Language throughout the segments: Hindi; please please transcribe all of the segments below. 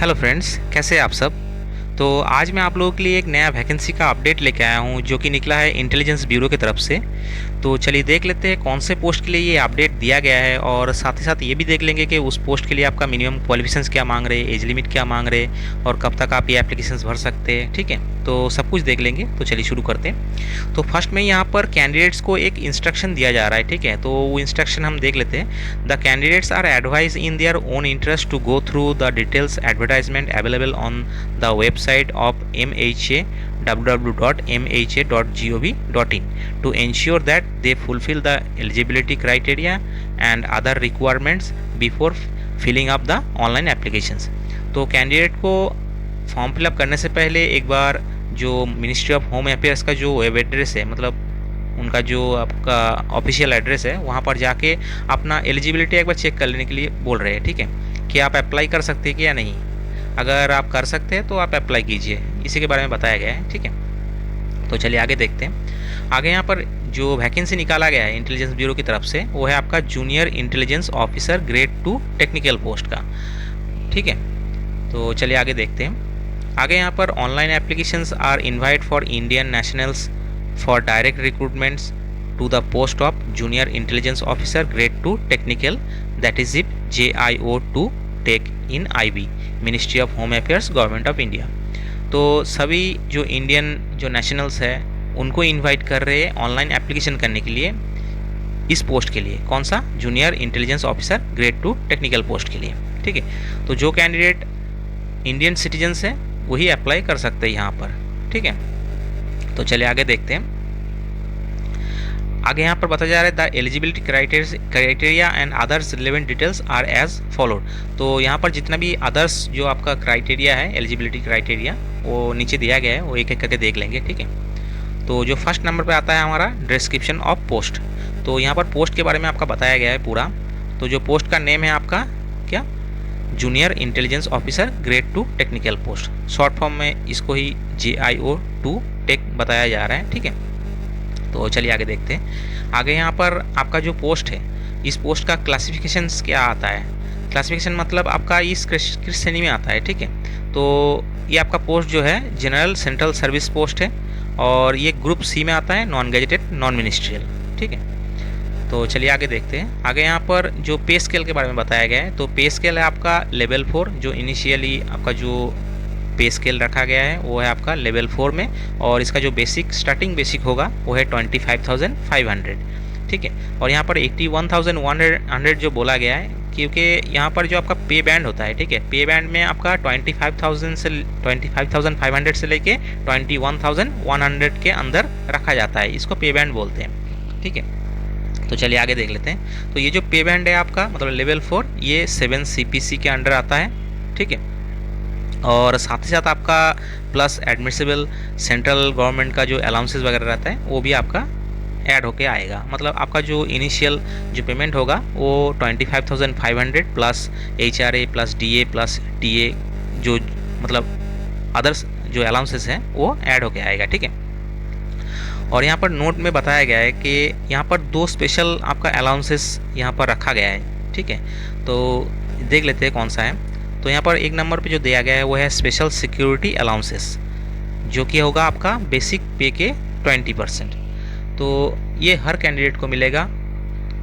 हेलो फ्रेंड्स, कैसे हैं आप सब। तो आज मैं आप लोगों के लिए एक नया वैकेंसी का अपडेट लेके आया हूँ जो कि निकला है इंटेलिजेंस ब्यूरो की तरफ से। तो चलिए देख लेते हैं कौन से पोस्ट के लिए ये अपडेट दिया गया है, और साथ ही साथ ये भी देख लेंगे कि उस पोस्ट के लिए आपका मिनिमम क्वालिफिकेशंस क्या मांग रहे, एज लिमिट क्या मांग रहे, और कब तक आप ये एप्लीकेशंस भर सकते हैं। ठीक है, तो सब कुछ देख लेंगे। तो चलिए शुरू करते हैं। तो फर्स्ट में यहाँ पर कैंडिडेट्स को एक इंस्ट्रक्शन दिया जा रहा है। ठीक है, तो वो इंस्ट्रक्शन हम देख लेते हैं। The candidates are advise in their own interest to go through the details advertisement available on the website of MHA www.mha.gov.in to ensure that they fulfill the eligibility criteria and other requirements before filling up the online applications। तो कैंडिडेट को फॉर्म फिलअप करने से पहले एक बार जो मिनिस्ट्री ऑफ होम अफेयर्स का जो वेब एड्रेस है, मतलब उनका जो आपका ऑफिशियल एड्रेस है, वहाँ पर जाके अपना एलिजिबिलिटी एक बार चेक कर लेने के लिए बोल रहे हैं। ठीक है, कि आप अप्लाई कर सकते हैं कि या नहीं। अगर आप कर सकते हैं तो आप अप्लाई कीजिए, इसी के बारे में बताया गया है। ठीक है, तो चलिए आगे देखते हैं। आगे यहाँ पर जो वैकेंसी निकाला गया है इंटेलिजेंस ब्यूरो की तरफ से, वो है आपका junior intelligence officer grade 2 technical post का। ठीक है, तो चलिए आगे देखते हैं। आगे यहाँ पर online applications are invite for Indian nationals for direct recruitments to the post of junior intelligence officer grade 2 technical, that is if JIO2 tech in IB, ministry of home affairs, government of India. तो सभी जो इंडियन जो नेशनल्स है उनको इनवाइट कर रहे हैं ऑनलाइन एप्लीकेशन करने के लिए इस पोस्ट के लिए। कौन सा? Junior intelligence officer grade 2 technical post के लिए। ठीक है, तो जो कैंडिडेट इंडियन सिटीजन्स हैं वही अप्लाई कर सकते हैं यहाँ पर। ठीक है, तो चलिए आगे देखते हैं। आगे यहाँ पर बताया जा रहा है the eligibility criteria and others relevant details are as followed. तो यहाँ पर जितना भी अदर्स जो आपका क्राइटेरिया है, एलिजिबिलिटी क्राइटेरिया, वो नीचे दिया गया है, वो एक एक करके देख लेंगे। ठीक है, तो जो फर्स्ट नंबर पे आता है हमारा डिस्क्रिप्शन ऑफ पोस्ट। तो यहाँ पर पोस्ट के बारे में आपका बताया गया है पूरा। तो जो पोस्ट का नेम है आपका क्या? Junior intelligence officer grade 2 technical post. Short form में इसको ही JIO2 टेक बताया जा रहा है। ठीक है, तो चलिए आगे देखते हैं। आगे यहाँ पर आपका जो पोस्ट है, इस पोस्ट का क्लासिफिकेशन क्या आता है? क्लासिफिकेशन मतलब आपका इस किस श्रेणी में आता है। ठीक है, तो ये आपका पोस्ट जो है जनरल सेंट्रल सर्विस पोस्ट है, और ये ग्रुप C में आता है, नॉन गैजेटेड नॉन मिनिस्ट्रियल। ठीक है, तो चलिए आगे देखते हैं। आगे यहाँ पर जो पे स्केल के बारे में बताया गया है, तो पे स्केल है आपका लेवल 4। जो इनिशियली आपका जो पे स्केल रखा गया है वो है आपका लेवल 4 में, और इसका जो बेसिक स्टार्टिंग बेसिक होगा वो है 25,500। ठीक है, और यहाँ पर 81,100 जो बोला गया है, क्योंकि यहाँ पर जो आपका पे बैंड होता है, ठीक है, पे बैंड में आपका 25,500 से लेके 21,100 के अंदर रखा जाता है। इसको पे बैंड बोलते हैं। ठीक है, तो चलिए आगे देख लेते हैं। तो ये जो पे बैंड है आपका, मतलब लेवल 4, ये 7 CPC के अंडर आता है। ठीक है, और साथ ही साथ आपका प्लस एडमिसिबल सेंट्रल गवर्नमेंट का जो अलाउंसेस वगैरह रहता है वो भी आपका ऐड होके आएगा। मतलब आपका जो इनिशियल जो पेमेंट होगा वो 25,500 plus HRA plus DA plus TA, जो मतलब अदर्स जो अलाउंसेस हैं वो ऐड होके आएगा। ठीक है, और यहाँ पर नोट में बताया गया है कि यहाँ पर 2 स्पेशल आपका अलाउंसेस यहाँ पर रखा गया है। ठीक है, तो देख लेते हैं कौन सा है। तो यहाँ पर एक नंबर पे जो दिया गया है वो है स्पेशल सिक्योरिटी अलाउंसेस, जो कि होगा आपका बेसिक पे के 20%। तो ये हर कैंडिडेट को मिलेगा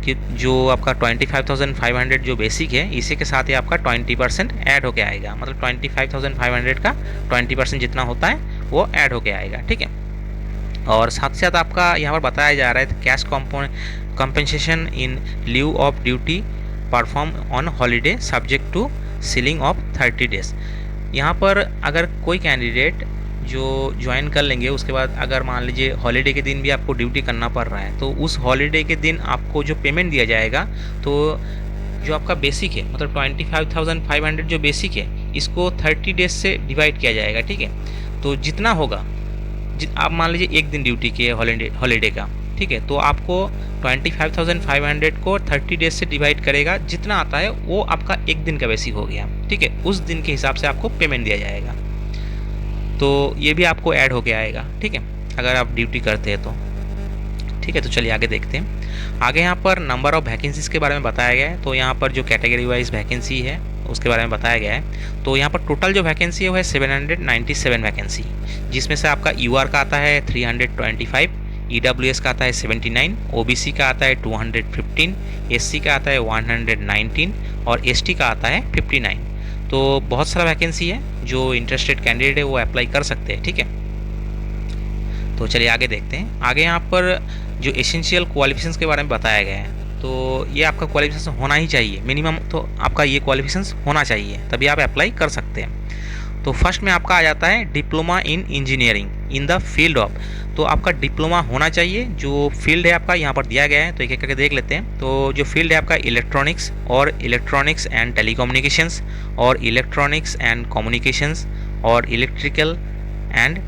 कि जो आपका 25,500 जो बेसिक है, इसी के साथ ही आपका 20% ऐड होके आएगा। मतलब 25,500 का 20% जितना होता है वो ऐड होके आएगा। ठीक है, और साथ ही साथ आपका यहाँ पर बताया जा रहा है cash compensation in leave of duty perform on holiday subject to ceiling of 30 days. यहाँ पर अगर कोई कैंडिडेट जो ज्वाइन कर लेंगे, उसके बाद अगर मान लीजिए हॉलीडे के दिन भी आपको ड्यूटी करना पड़ रहा है, तो उस हॉलीडे के दिन आपको जो पेमेंट दिया जाएगा, तो जो आपका बेसिक है, मतलब 25,500 जो बेसिक है, इसको 30 डेज से डिवाइड किया जाएगा। ठीक है, तो जितना होगा, आप मान लीजिए एक दिन ड्यूटी किए हॉलीडे का, ठीक है, तो आपको 25,500 को 30 डेज से डिवाइड करेगा, जितना आता है वो आपका एक दिन का बेसिक हो गया। ठीक है, उस दिन के हिसाब से आपको पेमेंट दिया जाएगा। तो ये भी आपको ऐड होके आएगा। ठीक है, अगर आप ड्यूटी करते हैं तो। ठीक है, तो चलिए आगे देखते हैं। आगे यहाँ पर नंबर ऑफ वैकेंसीज़ के बारे में बताया गया है। तो यहाँ पर जो कैटेगरी वाइज वैकेंसी है उसके बारे में बताया गया है। तो यहाँ पर टोटल जो वैकेंसी है वो है 797 वैकेंसी, जिसमें से आपका यूआर का आता है 325, ईडब्ल्यूएस का आता है 79, ओबीसी का आता है 215, एससी का आता है 119 और एसटी का आता है 59। तो बहुत सारा वैकेंसी है, जो इंटरेस्टेड कैंडिडेट है वो अप्लाई कर सकते हैं, ठीक है। तो चलिए आगे देखते हैं। आगे यहाँ पर जो एसेंशियल क्वालिफिकेशंस के बारे में बताया गया है, तो ये आपका क्वालिफिकेशन होना ही चाहिए, मिनिमम तो आपका ये क्वालिफिकेशंस होना चाहिए, तभी आप अप्लाई कर सकते हैं। तो फर्स्ट में आपका आ जाता है diploma in engineering in the field of, तो आपका डिप्लोमा होना चाहिए। जो फील्ड है आपका यहाँ पर दिया गया है, तो एक एक करके देख लेते हैं। तो जो फील्ड है आपका इलेक्ट्रॉनिक्स और इलेक्ट्रॉनिक्स एंड टेलीकम्युनिकेशंस और इलेक्ट्रॉनिक्स एंड कम्युनिकेशंस और इलेक्ट्रिकल एंड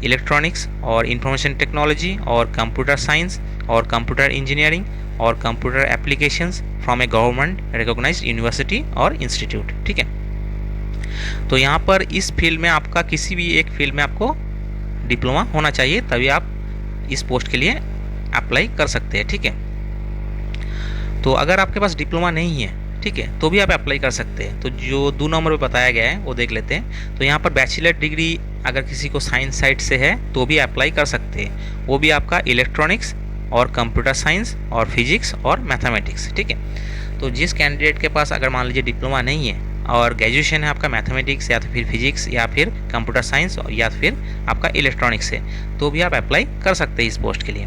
इलेक्ट्रॉनिक्स और इंफॉर्मेशन टेक्नोलॉजी और कंप्यूटर साइंस और कंप्यूटर इंजीनियरिंग और computer applications from a government recognised university और इंस्टीट्यूट, ठीक है। तो यहाँ पर इस फील्ड में आपका किसी भी एक फील्ड में आपको डिप्लोमा होना चाहिए, तभी आप इस पोस्ट के लिए अप्लाई कर सकते हैं, ठीक है। तो अगर आपके पास डिप्लोमा नहीं है, ठीक है, तो भी आप अप्लाई कर सकते हैं। तो जो 2 नंबर पे बताया गया है वो देख लेते हैं। तो यहाँ पर बैचलर डिग्री अगर किसी को साइंस साइड से है तो भी अप्लाई कर सकते हैं, वो भी आपका इलेक्ट्रॉनिक्स और कंप्यूटर साइंस और फिजिक्स और मैथमेटिक्स, ठीक है। तो जिस कैंडिडेट के पास अगर मान लीजिए डिप्लोमा नहीं है और ग्रेजुएशन है आपका मैथमेटिक्स या तो फिर फिजिक्स या फिर कंप्यूटर साइंस या फिर आपका इलेक्ट्रॉनिक्स है, तो भी आप अप्लाई कर सकते हैं इस पोस्ट के लिए,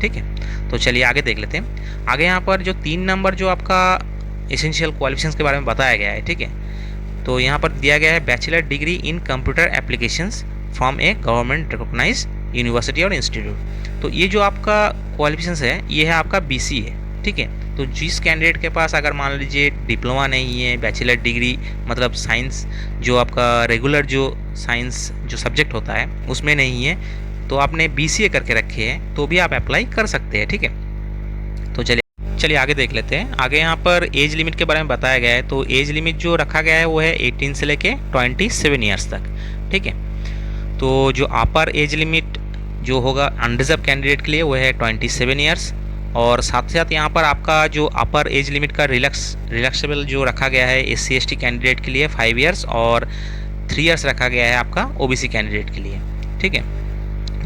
ठीक है। तो चलिए आगे देख लेते हैं। आगे यहाँ पर जो 3 नंबर जो आपका एसेंशियल क्वालिफिकेशंस के बारे में बताया गया है, ठीक है। तो यहाँ पर दिया गया है bachelor degree in computer applications from a government recognised university और इंस्टीट्यूट। तो ये जो आपका क्वालिफिकेशंस है ये है आपका बीसी है, ठीक है। तो जिस कैंडिडेट के पास अगर मान लीजिए डिप्लोमा नहीं है, बैचलर डिग्री मतलब साइंस जो आपका रेगुलर जो साइंस जो सब्जेक्ट होता है उसमें नहीं है, तो आपने बीसीए करके रखे हैं, तो भी आप अप्लाई कर सकते हैं, ठीक है। तो चलिए आगे देख लेते हैं। आगे यहाँ पर एज लिमिट के बारे में बताया गया है। तो एज लिमिट जो रखा गया है वो है 18 से लेके 27 ईयर्स तक, ठीक है। तो जो अपर एज लिमिट जो होगा अनरिजर्व कैंडिडेट के लिए वो है 27 ईयर्स, और साथ साथ यहाँ पर आपका जो अपर एज लिमिट का रिलैक्सेबल जो रखा गया है SC ST कैंडिडेट के लिए 5 ईयर्स और 3 ईयर्स रखा गया है आपका OBC कैंडिडेट के लिए, ठीक है।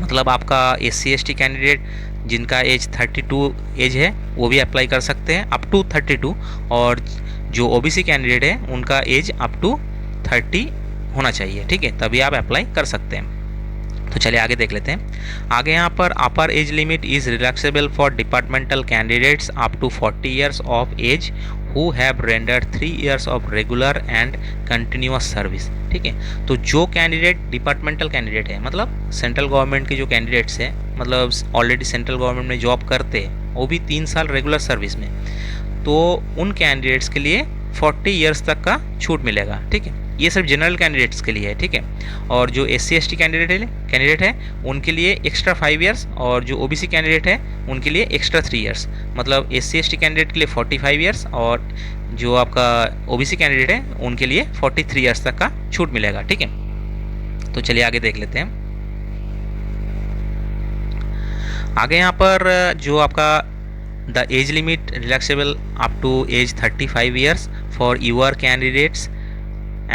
मतलब आपका SC ST कैंडिडेट जिनका एज 32 एज है वो भी अप्लाई कर सकते हैं अप टू 32, और जो OBC कैंडिडेट है उनका एज अप टू 30 होना चाहिए, ठीक है, तभी आप अप्लाई कर सकते हैं। तो चलिए आगे देख लेते हैं। आगे यहाँ पर upper age limit is relaxable for departmental candidates up to 40 years of age who have rendered 3 years of regular and continuous service, ठीक है। तो जो कैंडिडेट डिपार्टमेंटल कैंडिडेट है मतलब सेंट्रल गवर्नमेंट के जो कैंडिडेट्स हैं, मतलब ऑलरेडी सेंट्रल गवर्नमेंट में जॉब करते हैं, वो भी 3 साल रेगुलर सर्विस में, तो उन कैंडिडेट्स के लिए 40 ईयर्स तक का छूट मिलेगा, ठीक है। ये सिर्फ जनरल कैंडिडेट्स के लिए है, ठीक है। और जो SC ST कैंडिडेट है उनके लिए एक्स्ट्रा 5 ईयर्स, और जो OBC कैंडिडेट है उनके लिए एक्स्ट्रा 3 ईयर्स। मतलब SC ST कैंडिडेट के लिए 45 ईयर्स और जो आपका OBC कैंडिडेट है उनके लिए 43 ईयर्स तक का छूट मिलेगा, ठीक है। तो चलिए आगे देख लेते हैं। आगे यहाँ पर जो आपका the age limit relaxable up to age 35 years for your candidates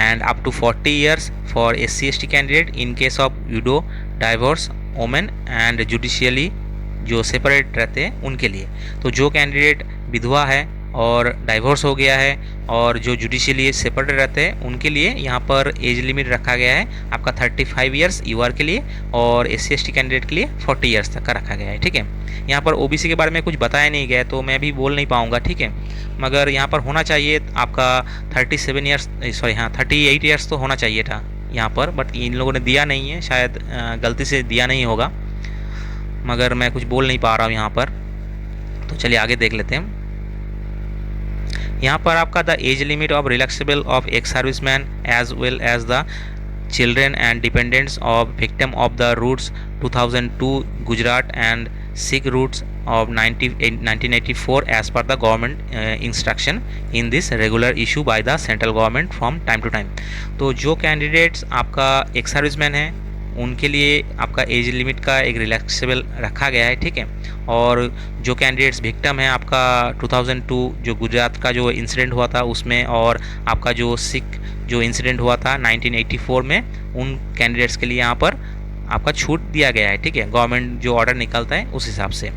and up to 40 years for SC ST candidate in case of widow, divorce, women and judicially जो सेपरेट रहते हैं उनके लिए। तो जो कैंडिडेट विधवा है और डाइवोर्स हो गया है और जो जुडिशियली सेपरेट रहते हैं उनके लिए यहाँ पर एज लिमिट रखा गया है आपका 35 ईयर्स यूआर के लिए, और SC ST कैंडिडेट के लिए 40 ईयर्स तक का रखा गया है, ठीक है। यहाँ पर OBC के बारे में कुछ बताया नहीं गया तो मैं भी बोल नहीं पाऊँगा, ठीक है, मगर यहाँ पर होना चाहिए आपका 37 ईयर्स, सॉरी हाँ 38 ईयर्स तो होना चाहिए था यहाँ पर, बट इन लोगों ने दिया नहीं है, शायद गलती से दिया नहीं होगा, मगर मैं कुछ बोल नहीं पा रहा हूँ यहाँ पर। तो चलिए आगे देख लेते हैं। यहाँ पर आपका the age limit of relaxable of ex serviceman as well as the children and dependents of victim of the riots 2002 Gujarat and Sikh riots of 1984 as per the government instruction in this regular issue by the central government from time to time। तो जो कैंडिडेट्स आपका एक सर्विसमैन है उनके लिए आपका एज लिमिट का एक रिलैक्सेबल रखा गया है, ठीक है। और जो कैंडिडेट्स विक्टिम हैं आपका 2002 जो गुजरात का जो इंसिडेंट हुआ था उसमें, और आपका जो सिख जो इंसिडेंट हुआ था 1984 में, उन कैंडिडेट्स के लिए यहाँ पर आपका छूट दिया गया है, ठीक है। गवर्नमेंट जो ऑर्डर निकलता है उस हिसाब से।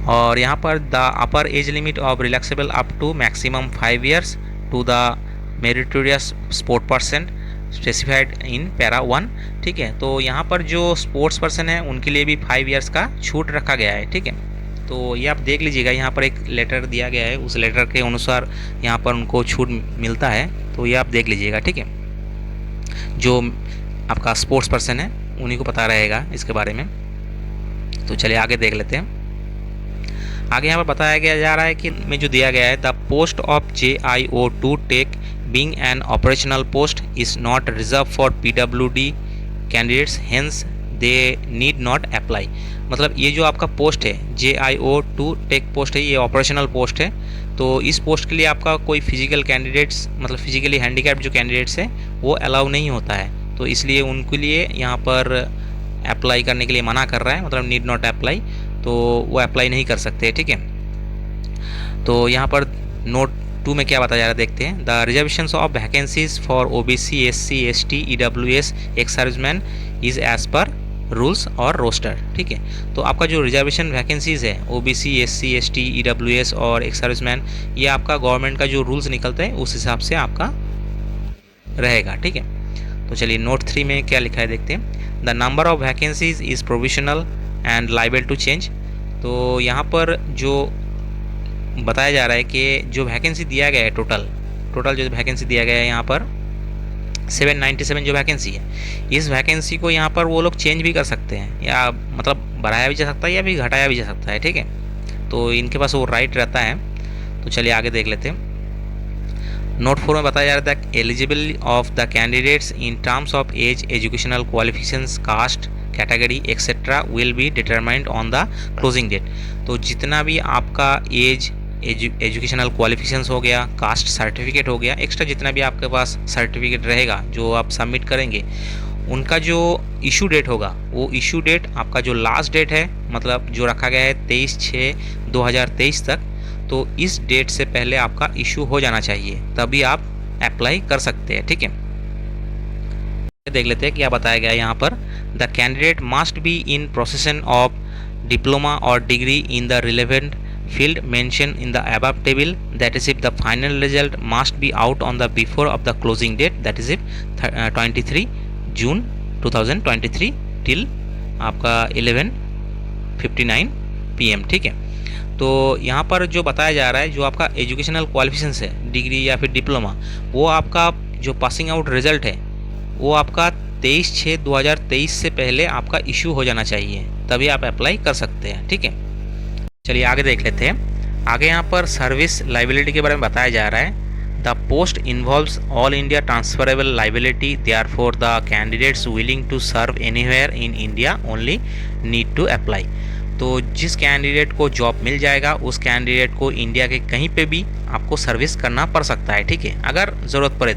और यहाँ पर the upper age limit of relaxable up to maximum 5 years to the meritorious sport person specified in para 1, ठीक है। तो यहाँ पर जो स्पोर्ट्स पर्सन है उनके लिए भी 5 years का छूट रखा गया है, ठीक है। तो ये आप देख लीजिएगा, यहाँ पर एक लेटर दिया गया है, उस लेटर के अनुसार यहाँ पर उनको छूट मिलता है, तो ये आप देख लीजिएगा, ठीक है। जो आपका स्पोर्ट्स पर्सन है उन्हीं को पता रहेगा इसके बारे में। तो चलिए आगे देख लेते हैं। आगे यहाँ पर बताया गया जा रहा है कि में जो दिया गया है, the post of JIO2 tech being an operational post is not reserve for PWD candidates, hence they need not apply. मतलब ये जो आपका पोस्ट है JIO2 टेक पोस्ट है, ये ऑपरेशनल पोस्ट है। तो इस पोस्ट के लिए आपका कोई फिजिकल कैंडिडेट्स, मतलब फिजिकली हैंडीकैप्ड जो कैंडिडेट्स हैं वो अलाउ नहीं होता है, तो इसलिए उनके लिए यहाँ पर अप्लाई करने के लिए मना कर रहा है, मतलब नीड नॉट अप्लाई, तो वो अप्लाई नहीं कर सकते, ठीक है। तो यहाँ पर नोट 2 में क्या बताया जा रहा है देखते हैं। The reservations of vacancies for OBC SC ST EWS ex serviceman is as per rules और रोस्टर, ठीक है। तो आपका जो रिजर्वेशन वैकेंसीज़ है OBC SC ST EWS और एक्स सर्विसमैन, ये आपका गवर्नमेंट का जो रूल्स निकलता है उस हिसाब से आपका रहेगा, ठीक है। तो चलिए नोट 3 में क्या लिखा है देखते हैं। The number of vacancies is provisional and liable to change. तो यहाँ पर जो बताया जा रहा है कि जो वैकेंसी दिया गया है टोटल जो वैकेंसी दिया गया है यहाँ पर 797 जो वैकेंसी है, इस वैकेंसी को यहाँ पर वो लोग चेंज भी कर सकते हैं, या मतलब बढ़ाया भी जा सकता है या भी घटाया भी जा सकता है, ठीक है। तो इनके पास वो राइट रहता है। तो चलिए आगे देख लेते हैं। नोट 4 में बताया जा रहा था eligibility of the candidates in terms of age, educational qualifications, caste category etcetera will be determined on the closing date. तो जितना भी आपका एज, एजुकेशनल क्वालिफिकेशंस हो गया, कास्ट सर्टिफिकेट हो गया, एक्स्ट्रा जितना भी आपके पास सर्टिफिकेट रहेगा जो आप सबमिट करेंगे, उनका जो इशू डेट होगा, वो इशू डेट आपका जो लास्ट डेट है, मतलब जो रखा गया है 23/6/2023 तक, तो इस डेट से पहले आपका इशू हो जाना चाहिए, तभी आप अप्लाई कर सकते हैं, ठीक है। देख लेते हैं क्या बताया गया है यहाँ पर। The candidate must be in possession of diploma और degree in the relevant field mentioned in the above table, that is if the final result must be out on the before of the closing date, that is if 23 June 2023 till आपका 11:59 PM, ठीक है। तो यहाँ पर जो बताया जा रहा है, जो आपका एजुकेशनल क्वालिफिकेशन है, डिग्री या फिर डिप्लोमा, वो आपका जो पासिंग आउट रिजल्ट है वो आपका 23/6/2023 से पहले आपका इशू हो जाना चाहिए, तभी आप अप्लाई कर सकते हैं, ठीक है। चलिए आगे देख लेते हैं। आगे यहाँ पर सर्विस लाइबिलिटी के बारे में बताया जा रहा है। The post involves all India transferable liability, therefore the candidates willing to serve anywhere in India only need to apply. तो जिस कैंडिडेट को जॉब मिल जाएगा उस कैंडिडेट को इंडिया के कहीं पे भी आपको सर्विस करना पड़ सकता है, ठीक है, अगर ज़रूरत पड़े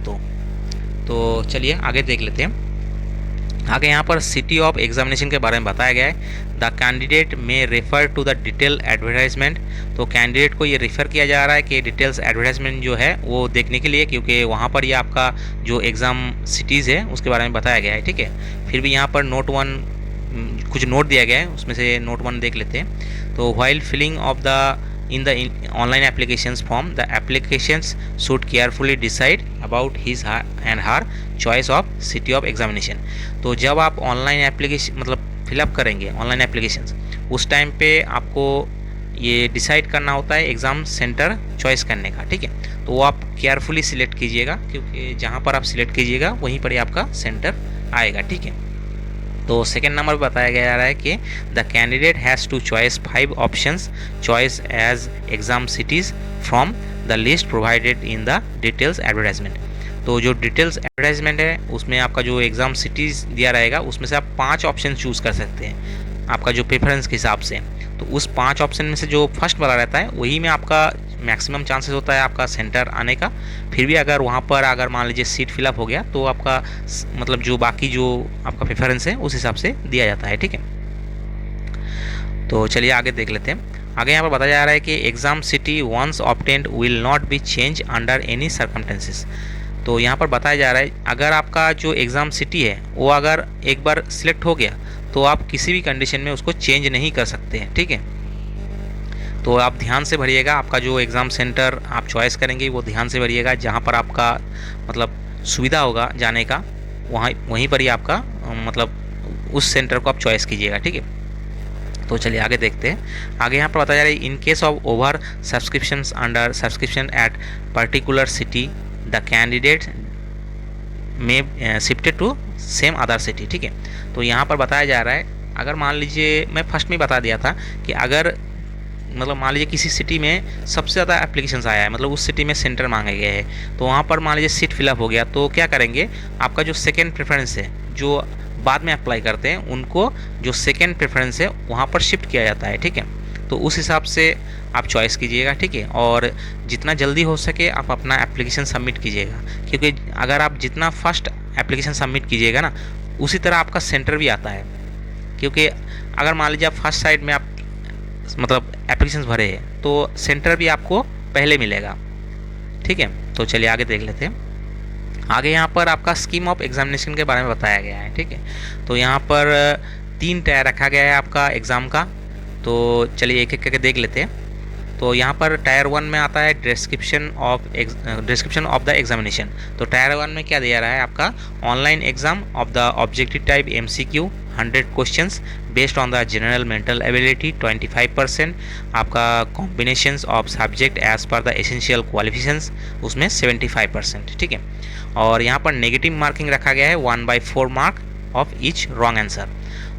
तो चलिए आगे देख लेते हैं। आगे यहाँ पर सिटी ऑफ एग्जामिनेशन के बारे में बताया गया है। The candidate may refer to the detail advertisement. तो कैंडिडेट को ये रेफ़र किया जा रहा है कि डिटेल्स एडवर्टाइजमेंट जो है वो देखने के लिए, क्योंकि वहाँ पर ये आपका जो एग्ज़ाम सिटीज़ है उसके बारे में बताया गया है, ठीक है। फिर भी यहाँ पर नोट 1 कुछ नोट दिया गया है, उसमें से नोट 1 देख लेते हैं। तो while filling of the in the online applications form, the applications should carefully decide about his and her choice of city of examination। तो जब आप ऑनलाइन एप्लीकेशन मतलब फिलअप करेंगे ऑनलाइन एप्लीकेशंस, उस टाइम पे आपको ये डिसाइड करना होता है एग्ज़ाम सेंटर चॉइस करने का, ठीक है। तो वो आप केयरफुली सिलेक्ट कीजिएगा, क्योंकि जहाँ पर आप सिलेक्ट कीजिएगा वहीं पर ही आपका सेंटर आएगा, ठीक है। तो सेकेंड नंबर पर बताया गया जा रहा है कि the candidate has to choice 5 options choice as exam cities from the list provided in the details advertisement. तो जो डिटेल्स एडवर्टाइजमेंट है उसमें आपका जो एग्ज़ाम सिटीज़ दिया रहेगा उसमें से आप 5 ऑप्शन चूज़ कर सकते हैं आपका जो प्रेफरेंस के हिसाब से। तो उस 5 ऑप्शन में से जो फर्स्ट वाला रहता है वही में आपका मैक्सिमम चांसेस होता है आपका सेंटर आने का। फिर भी अगर वहाँ पर अगर मान लीजिए सीट फिलअप हो गया तो आपका मतलब जो बाकी जो आपका प्रेफरेंस है उस हिसाब से दिया जाता है, ठीक है। तो चलिए आगे देख लेते हैं। आगे यहाँ पर बताया जा रहा है कि exam city once obtained will not be change under any circumstances. तो यहाँ पर बताया जा रहा है अगर आपका जो एग्ज़ाम सिटी है वो अगर एक बार सिलेक्ट हो गया तो आप किसी भी कंडीशन में उसको चेंज नहीं कर सकते हैं, ठीक है। तो आप ध्यान से भरिएगा, आपका जो एग्ज़ाम सेंटर आप चॉइस करेंगे वो ध्यान से भरिएगा, जहाँ पर आपका मतलब सुविधा होगा जाने का वहीं पर ही आपका मतलब उस सेंटर को आप चॉइस कीजिएगा, ठीक है। तो चलिए आगे देखते हैं। आगे यहाँ पर बताया जा रहा है in case of over subscriptions under subscription at particular city the candidate may shifted to same other city, ठीक है। तो यहाँ पर बताया जा रहा है अगर मान लीजिए मैं फर्स्ट में बता दिया था कि अगर मतलब मान लीजिए किसी सिटी में सबसे ज़्यादा एप्लीकेशंस आया है, मतलब उस सिटी में सेंटर मांगे गए हैं, तो वहाँ पर मान लीजिए सीट फिलअप हो गया तो क्या करेंगे, आपका जो सेकेंड प्रेफरेंस है जो बाद में अप्लाई करते हैं उनको जो सेकेंड प्रेफरेंस है वहाँ पर शिफ्ट किया जाता है, ठीक है। तो उस हिसाब से आप चॉइस कीजिएगा, ठीक है। और जितना जल्दी हो सके आप अपना एप्लीकेशन सबमिट कीजिएगा, क्योंकि अगर आप जितना फर्स्ट एप्लीकेशन सबमिट कीजिएगा ना उसी तरह आपका सेंटर भी आता है। क्योंकि अगर मान लीजिए आप फर्स्ट साइड में आप मतलब एप्लीकेशंस भरे हैं तो सेंटर भी आपको पहले मिलेगा, ठीक है। तो चलिए आगे देख लेते हैं। आगे यहाँ पर आपका स्कीम ऑफ एग्जामिनेशन के बारे में बताया गया है, ठीक है। तो यहाँ पर 3 टायर रखा गया है आपका एग्ज़ाम का। तो चलिए एक एक करके देख लेते हैं। तो यहाँ पर टायर 1 में आता है डिस्क्रिप्शन ऑफ द एग्जामिनेशन। तो टायर 1 में क्या दिया रहा है आपका online exam of the objective type MCQ 100 questions based on the general mental ability 25%, आपका combinations of subject as per the essential qualifications उसमें 75%, ठीक है। और यहाँ पर नेगेटिव मार्किंग रखा गया है 1/4 mark of each wrong answer.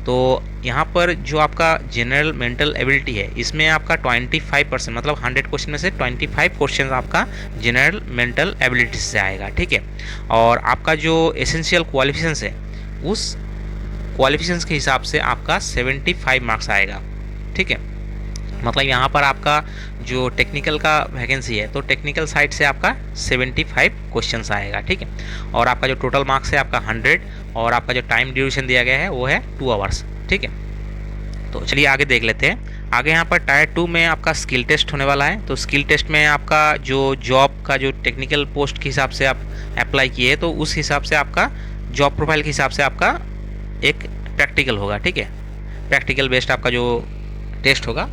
तो यहाँ पर जो आपका जनरल मेंटल एबिलिटी है इसमें आपका 25% मतलब 100 क्वेश्चन में से 25 क्वेश्चन आपका जनरल मेंटल एबिलिटी से आएगा, ठीक है। और आपका जो एसेंशियल क्वालिफिकेशंस है उस क्वालिफिकेशंस के हिसाब से आपका 75 मार्क्स आएगा, ठीक है। मतलब यहाँ पर आपका जो टेक्निकल का वैकेंसी है तो टेक्निकल साइड से आपका 75 क्वेश्चंस आएगा, ठीक है। और आपका जो टोटल मार्क्स है आपका 100 और आपका जो टाइम ड्यूरेशन दिया गया है वो है 2 आवर्स, ठीक है। तो चलिए आगे देख लेते हैं। आगे यहाँ पर टायर 2 में आपका स्किल टेस्ट होने वाला है। तो स्किल टेस्ट में आपका जो जॉब का जो टेक्निकल पोस्ट के हिसाब से आप अप्लाई किए तो उस हिसाब से आपका जॉब प्रोफाइल के हिसाब से आपका एक प्रैक्टिकल होगा, ठीक है। प्रैक्टिकल बेस्ड आपका जो टेस्ट होगा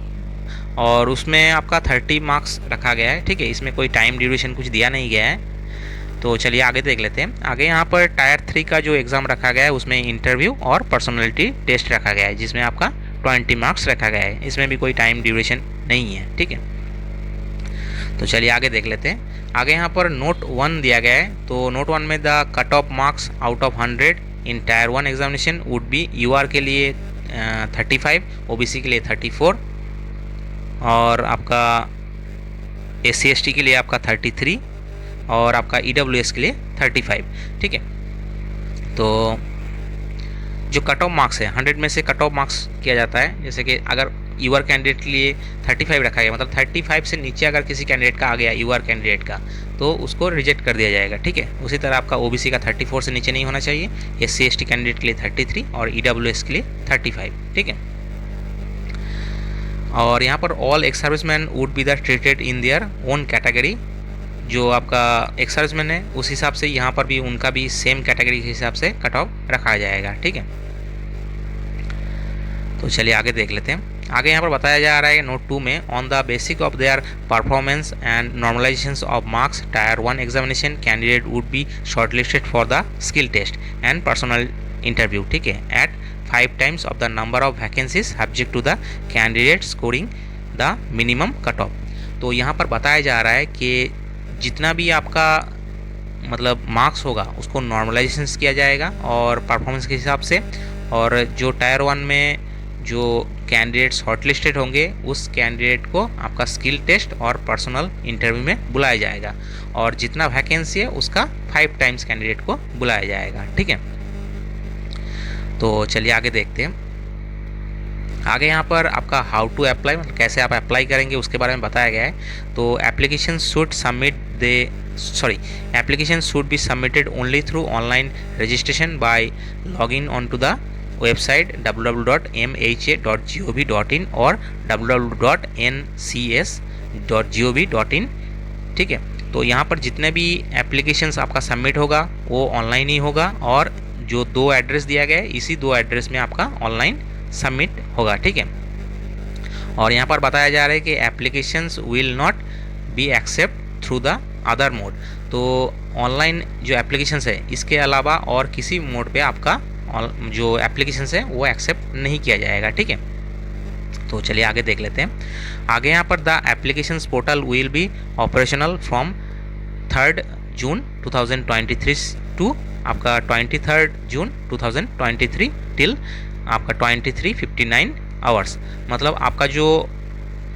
और उसमें आपका 30 मार्क्स रखा गया है, ठीक है। इसमें कोई टाइम ड्यूरेशन कुछ दिया नहीं गया है। तो चलिए आगे देख लेते हैं। आगे यहाँ पर टायर 3 का जो एग्ज़ाम रखा गया है उसमें इंटरव्यू और पर्सनालिटी टेस्ट रखा गया है जिसमें आपका 20 मार्क्स रखा गया है। इसमें भी कोई टाइम ड्यूरेशन नहीं है, ठीक है। तो चलिए आगे देख लेते हैं। आगे यहाँ पर नोट 1 दिया गया है। तो नोट 1 में the cut off marks out of 100 in tyre 1 examination would be UR के लिए 35, OBC के लिए 34 और आपका SC ST के लिए आपका 33 और आपका EWS के लिए 35, ठीक है। तो जो कट ऑफ मार्क्स है 100 में से कट ऑफ मार्क्स किया जाता है। जैसे कि अगर UR कैंडिडेट के लिए 35 रखा गया मतलब 35 से नीचे अगर किसी कैंडिडेट का आ गया UR कैंडिडेट का तो उसको रिजेक्ट कर दिया जाएगा, ठीक है। उसी तरह आपका OBC का 34 से नीचे नहीं होना चाहिए, SC ST कैंडिडेट के लिए 33 और EWS के लिए 35, ठीक है। और यहाँ पर all ex serviceman would be the treated in their own category. जो आपका एक्स सर्विसमैन है उस हिसाब से यहाँ पर भी उनका भी सेम कैटेगरी के हिसाब से कट ऑफ रखा जाएगा, ठीक है। तो चलिए आगे देख लेते हैं। आगे यहाँ पर बताया जा रहा है नोट 2 में on the basic of their performance and normalisation of marks tier 1 examination candidate would be shortlisted for the skill test and personal interview, ठीक है, at 5 times of the number of vacancies subject to the candidate scoring the minimum cut off। तो यहाँ पर बताया जा रहा है कि जितना भी आपका मतलब मार्क्स होगा उसको नॉर्मलाइजेशन किया जाएगा और परफॉर्मेंस के हिसाब से। और जो टायर 1 में जो कैंडिडेट शॉर्टलिस्टेड होंगे उस कैंडिडेट को आपका स्किल टेस्ट और पर्सनल इंटरव्यू में बुलाया जाएगा और जितना वैकेंसी है उसका 5 times कैंडिडेट को बुलाया जाएगा, ठीक है। तो चलिए आगे देखते हैं। आगे यहाँ पर आपका हाउ टू अप्लाई, मतलब कैसे आप अप्लाई करेंगे उसके बारे में बताया गया है। तो application should be submitted only through online registration by login on to the website www.mha.gov.in और www.ncs.gov.in। ठीक है, तो यहाँ पर जितने भी एप्लीकेशंस आपका सबमिट होगा वो ऑनलाइन ही होगा, और जो 2 एड्रेस दिया गया है इसी 2 एड्रेस में आपका ऑनलाइन सबमिट होगा। ठीक है, और यहाँ पर बताया जा रहा है कि applications will not B accept through the other mode. तो ऑनलाइन जो एप्लीकेशंस है इसके अलावा और किसी मोड पे आपका जो एप्लीकेशंस है वो एक्सेप्ट नहीं किया जाएगा। ठीक है, तो चलिए आगे देख लेते हैं। आगे यहाँ पर the applications portal will be operational from 3 June 2023 to आपका 23 जून 2023 टिल आपका 23:59 आवर्स। मतलब आपका जो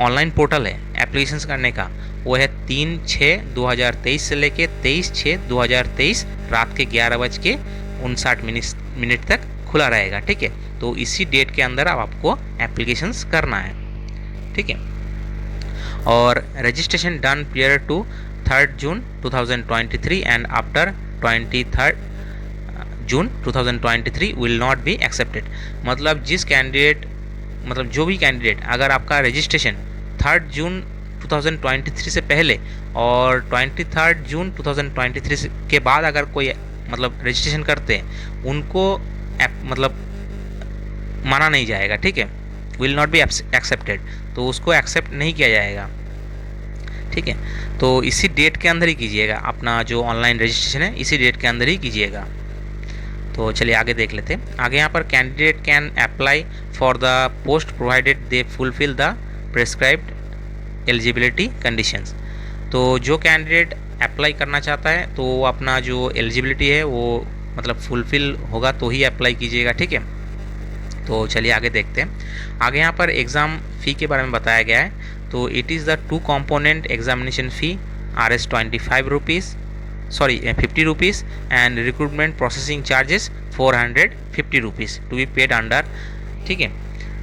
ऑनलाइन पोर्टल है एप्लीकेशंस करने का वो है 3/6/2023 से लेके 23/6/2023 रात के 11:59 तक खुला रहेगा। ठीक है, तो इसी डेट के अंदर आपको एप्लीकेशंस करना है। ठीक है, और registration done prior to 3 June 2023 and after 23 June 2023 will not be accepted. मतलब जो भी कैंडिडेट अगर आपका रजिस्ट्रेशन 3 जून 2023 से पहले और 23 जून 2023 के बाद अगर कोई मतलब रजिस्ट्रेशन करते हैं उनको माना नहीं जाएगा। ठीक है, विल नॉट बी एक्सेप्टेड, तो उसको एक्सेप्ट नहीं किया जाएगा। ठीक है, तो इसी डेट के अंदर ही कीजिएगा, अपना जो ऑनलाइन रजिस्ट्रेशन है इसी डेट के अंदर ही कीजिएगा। तो चलिए आगे देख लेते हैं। आगे यहाँ पर candidate can apply for the post provided they fulfil the prescribed eligibility conditions. तो जो कैंडिडेट अप्लाई करना चाहता है तो वो अपना जो एलिजिबिलिटी है वो मतलब फुलफिल होगा तो ही अप्लाई कीजिएगा। ठीक है, तो चलिए आगे देखते हैं। आगे यहाँ पर एग्ज़ाम फ़ी के बारे में बताया गया है। तो it is the 2 component examination fee Rs 50 rupees and recruitment processing charges 450 rupees to be paid under. ठीक है,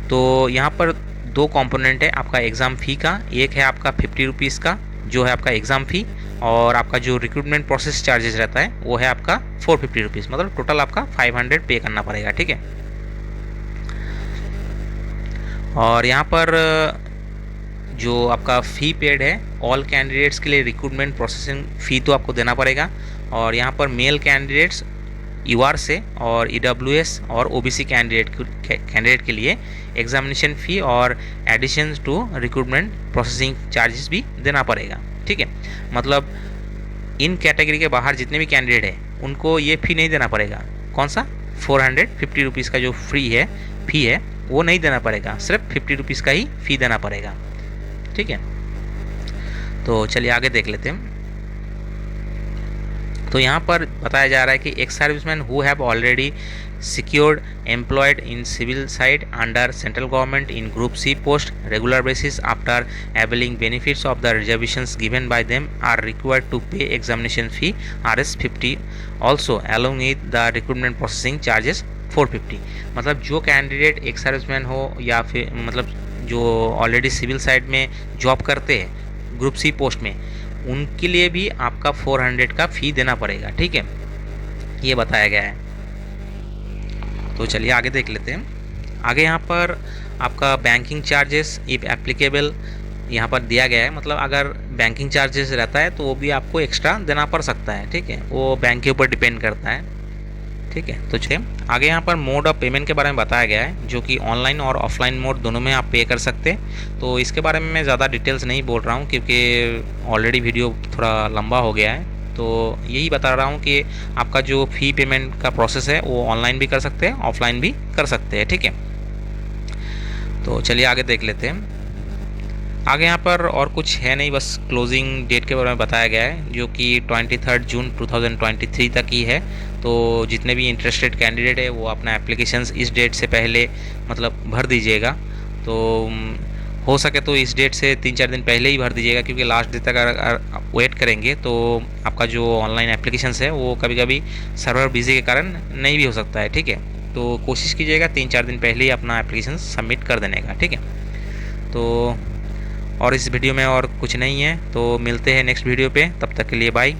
तो यहाँ पर 2 कंपोनेंट है आपका एग्ज़ाम फ़ी का। एक है आपका 50 रुपीज़ का जो है आपका एग्ज़ाम फ़ी, और आपका जो रिक्रूटमेंट प्रोसेस चार्जेस रहता है वो है आपका 450 रुपीज़। मतलब टोटल आपका 500 पे करना पड़ेगा। ठीक है, और यहाँ पर जो आपका फ़ी पेड है ऑल कैंडिडेट्स के लिए रिक्रूटमेंट प्रोसेसिंग फ़ी तो आपको देना पड़ेगा, और यहाँ पर मेल कैंडिडेट्स यूआर से और ईडब्ल्यूएस और ओबीसी कैंडिडेट के लिए एग्जामिनेशन फ़ी और addition to recruitment processing charges भी देना पड़ेगा। ठीक है, मतलब इन कैटेगरी के बाहर जितने भी कैंडिडेट हैं उनको ये फ़ी नहीं देना पड़ेगा। कौन सा 450 रुपीज़ का जो फ़ी है वो नहीं देना पड़ेगा, सिर्फ 50 रुपीज़ का ही फ़ी देना पड़ेगा। ठीक है, तो चलिए आगे देख लेते हैं। तो यहाँ पर बताया जा रहा है कि ex serviceman who have already secured employed in civil side under central government in group C post regular basis after availing benefits of the reservations given by them are required to pay examination fee Rs 50 also along with the recruitment processing charges 450। मतलब जो कैंडिडेट एक सर्विसमैन हो या फिर मतलब जो ऑलरेडी सिविल साइड में जॉब करते हैं ग्रुप सी पोस्ट में, उनके लिए भी आपका 400 का फ़ी देना पड़ेगा। ठीक है, ये बताया गया है। तो चलिए आगे देख लेते हैं। आगे यहाँ पर आपका बैंकिंग चार्जेस इफ़ एप्लीकेबल यहाँ पर दिया गया है। मतलब अगर बैंकिंग चार्जेस रहता है तो वो भी आपको एक्स्ट्रा देना पड़ सकता है। ठीक है, वो बैंक के ऊपर डिपेंड करता है। ठीक है, तो चलिए आगे यहाँ पर मोड ऑफ पेमेंट के बारे में बताया गया है, जो कि ऑनलाइन और ऑफलाइन मोड दोनों में आप पे कर सकते हैं। तो इसके बारे में मैं ज़्यादा डिटेल्स नहीं बोल रहा हूँ क्योंकि ऑलरेडी वीडियो थोड़ा लंबा हो गया है। तो यही बता रहा हूँ कि आपका जो फ़ी पेमेंट का प्रोसेस है वो ऑनलाइन भी कर सकते हैं, ऑफलाइन भी कर सकते हैं। ठीक है, तो चलिए आगे देख लेते हैं। आगे यहाँ पर और कुछ है नहीं, बस क्लोजिंग डेट के बारे में बताया गया है जो कि 23 जून 2023 तक ही है। तो जितने भी इंटरेस्टेड कैंडिडेट है वो अपना एप्लीकेशंस इस डेट से पहले मतलब भर दीजिएगा। तो हो सके तो इस डेट से 3-4 दिन पहले ही भर दीजिएगा, क्योंकि लास्ट डेट तक अगर वेट करेंगे तो आपका जो ऑनलाइन एप्लीकेशंस है वो कभी कभी सर्वर बिजी के कारण नहीं भी हो सकता है। ठीक है, तो कोशिश कीजिएगा 3-4 दिन पहले ही अपना एप्लीकेशन सबमिट कर देने का, ठीक है। तो और इस वीडियो में और कुछ नहीं है, तो मिलते हैं नेक्स्ट वीडियो पे, तब तक के लिए बाय।